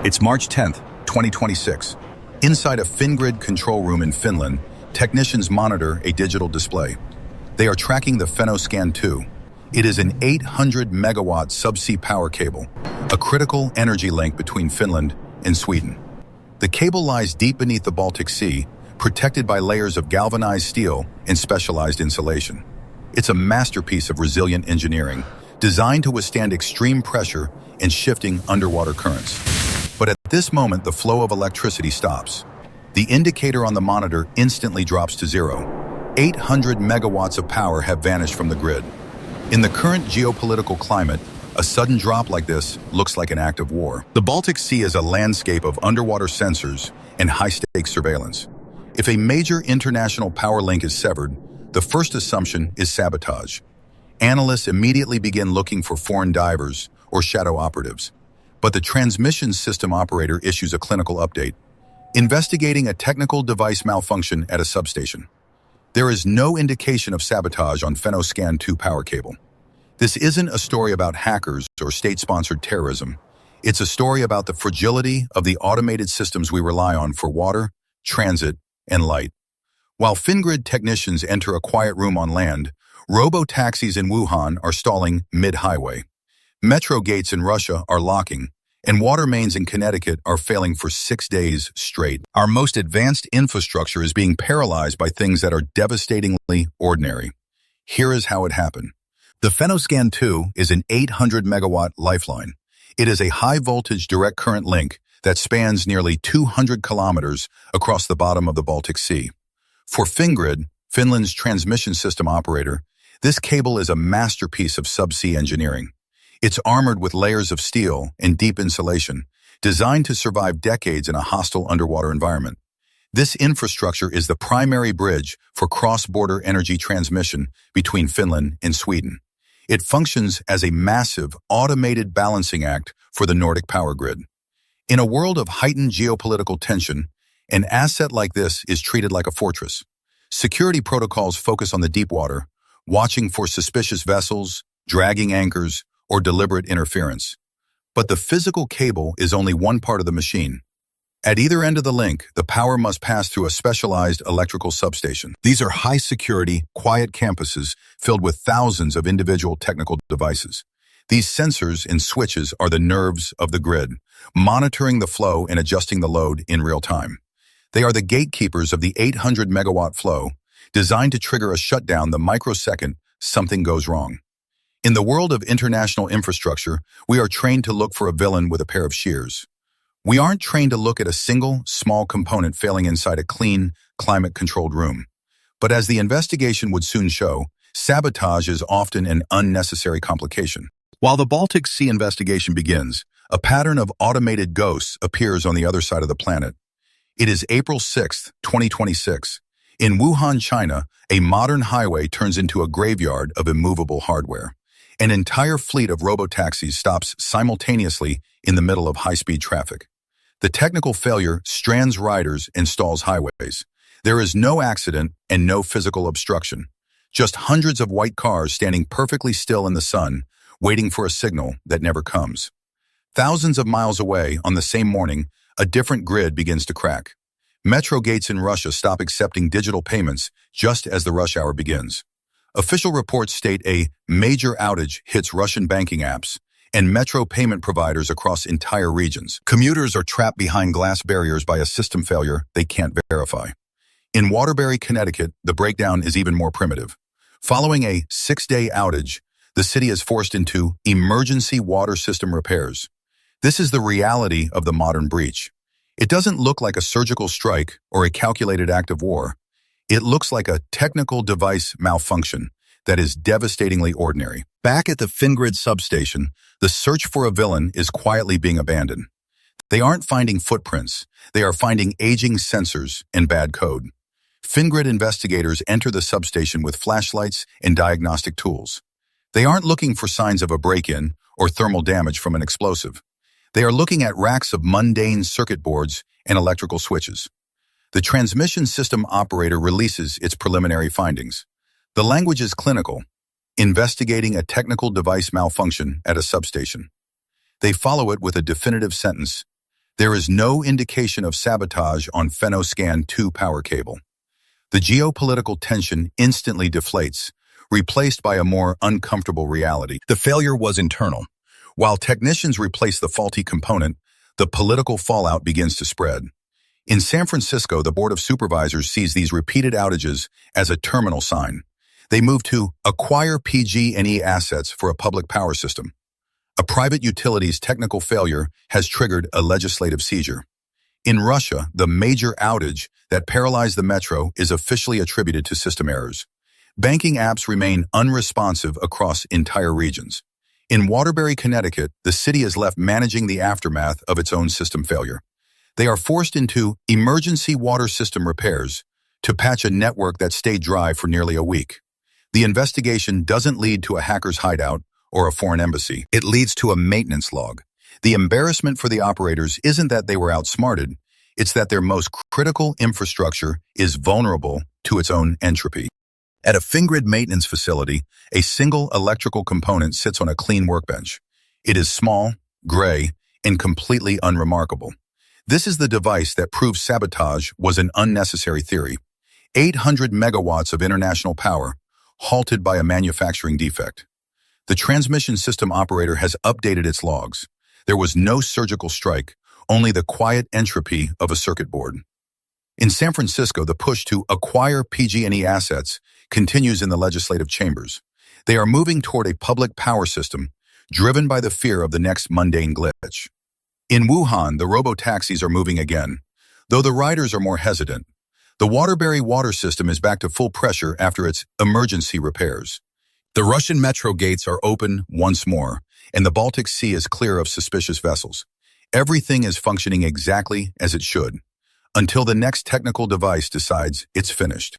It's March 10th, 2026. Inside a Fingrid control room in Finland, technicians monitor a digital display. They are tracking the Fennoscan 2. It is an 800 megawatt subsea power cable, a critical energy link between Finland and Sweden. The cable lies deep beneath the Baltic Sea, protected by layers of galvanized steel and specialized insulation. It's a masterpiece of resilient engineering, designed to withstand extreme pressure and shifting underwater currents. But at this moment, the flow of electricity stops. The indicator on the monitor instantly drops to zero. 800 megawatts of power have vanished from the grid. In the current geopolitical climate, a sudden drop like this looks like an act of war. The Baltic Sea is a landscape of underwater sensors and high-stakes surveillance. If a major international power link is severed, the first assumption is sabotage. Analysts immediately begin looking for foreign divers or shadow operatives. But the transmission system operator issues a clinical update, investigating a technical device malfunction at a substation. There is no indication of sabotage on Fennoscan 2 power cable. This isn't a story about hackers or state-sponsored terrorism. It's a story about the fragility of the automated systems we rely on for water, transit, and light. While Fingrid technicians enter a quiet room on land, robo-taxis in Wuhan are stalling mid-highway. Metro gates in Russia are locking, and water mains in Connecticut are failing for 6 days straight. Our most advanced infrastructure is being paralyzed by things that are devastatingly ordinary. Here is how it happened. The Fennoscan 2 is an 800 megawatt lifeline. It is a high-voltage direct current link that spans nearly 200 kilometers across the bottom of the Baltic Sea. For Fingrid, Finland's transmission system operator, this cable is a masterpiece of subsea engineering. It's armored with layers of steel and deep insulation, designed to survive decades in a hostile underwater environment. This infrastructure is the primary bridge for cross-border energy transmission between Finland and Sweden. It functions as a massive, automated balancing act for the Nordic power grid. In a world of heightened geopolitical tension, an asset like this is treated like a fortress. Security protocols focus on the deep water, watching for suspicious vessels, dragging anchors, or deliberate interference. But the physical cable is only one part of the machine. At either end of the link, the power must pass through a specialized electrical substation. These are high-security, quiet campuses filled with thousands of individual technical devices. These sensors and switches are the nerves of the grid, monitoring the flow and adjusting the load in real time. They are the gatekeepers of the 800 megawatt flow, designed to trigger a shutdown the microsecond something goes wrong. In the world of international infrastructure, we are trained to look for a villain with a pair of shears. We aren't trained to look at a single, small component failing inside a clean, climate-controlled room. But as the investigation would soon show, sabotage is often an unnecessary complication. While the Baltic Sea investigation begins, a pattern of automated ghosts appears on the other side of the planet. It is April 6, 2026. In Wuhan, China, a modern highway turns into a graveyard of immovable hardware. An entire fleet of robo-taxis stops simultaneously in the middle of high-speed traffic. The technical failure strands riders and stalls highways. There is no accident and no physical obstruction. Just hundreds of white cars standing perfectly still in the sun, waiting for a signal that never comes. Thousands of miles away, on the same morning, a different grid begins to crack. Metro gates in Russia stop accepting digital payments just as the rush hour begins. Official reports state a major outage hits Russian banking apps and metro payment providers across entire regions. Commuters are trapped behind glass barriers by a system failure they can't verify. In Waterbury, Connecticut, the breakdown is even more primitive. Following a 6-day outage, the city is forced into emergency water system repairs. This is the reality of the modern breach. It doesn't look like a surgical strike or a calculated act of war. It looks like a technical device malfunction that is devastatingly ordinary. Back at the Fingrid substation, the search for a villain is quietly being abandoned. They aren't finding footprints. They are finding aging sensors and bad code. Fingrid investigators enter the substation with flashlights and diagnostic tools. They aren't looking for signs of a break-in or thermal damage from an explosive. They are looking at racks of mundane circuit boards and electrical switches. The transmission system operator releases its preliminary findings. The language is clinical, investigating a technical device malfunction at a substation. They follow it with a definitive sentence: There is no indication of sabotage on Fennoscan 2 power cable. The geopolitical tension instantly deflates, replaced by a more uncomfortable reality. The failure was internal. While technicians replace the faulty component, the political fallout begins to spread. In San Francisco, the Board of Supervisors sees these repeated outages as a terminal sign. They move to acquire PG&E assets for a public power system. A private utility's technical failure has triggered a legislative seizure. In Russia, the major outage that paralyzed the metro is officially attributed to system errors. Banking apps remain unresponsive across entire regions. In Waterbury, Connecticut, the city is left managing the aftermath of its own system failure. They are forced into emergency water system repairs to patch a network that stayed dry for nearly a week. The investigation doesn't lead to a hacker's hideout or a foreign embassy. It leads to a maintenance log. The embarrassment for the operators isn't that they were outsmarted, it's that their most critical infrastructure is vulnerable to its own entropy. At a Fingrid maintenance facility, a single electrical component sits on a clean workbench. It is small, gray, and completely unremarkable. This is the device that proves sabotage was an unnecessary theory. 800 megawatts of international power, halted by a manufacturing defect. The transmission system operator has updated its logs. There was no surgical strike, only the quiet entropy of a circuit board. In San Francisco, the push to acquire PG&E assets continues in the legislative chambers. They are moving toward a public power system, driven by the fear of the next mundane glitch. In Wuhan, the robo-taxis are moving again, though the riders are more hesitant. The Waterbury water system is back to full pressure after its emergency repairs. The Russian metro gates are open once more, and the Baltic Sea is clear of suspicious vessels. Everything is functioning exactly as it should, until the next technical device decides it's finished.